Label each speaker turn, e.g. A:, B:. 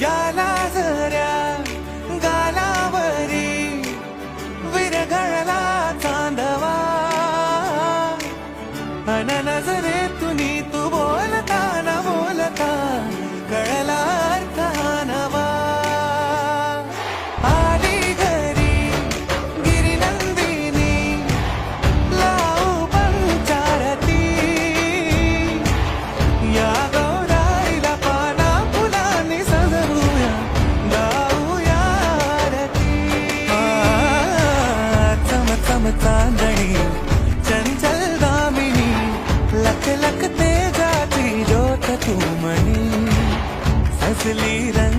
A: याला जऱ्या गालावरी विरघळला चांदवा अन नजरेतून तू बोलता न बोलता कळला अर्थ हा नवा आली घरी गिरिनंदिनी लावू पंचारती या गौराईला पाना फुलांनी सजवूया गाऊया आरती चम चम चांदणी चंचल दामिनी लख लख तेजाची ज्योत तू मणी सजली रंग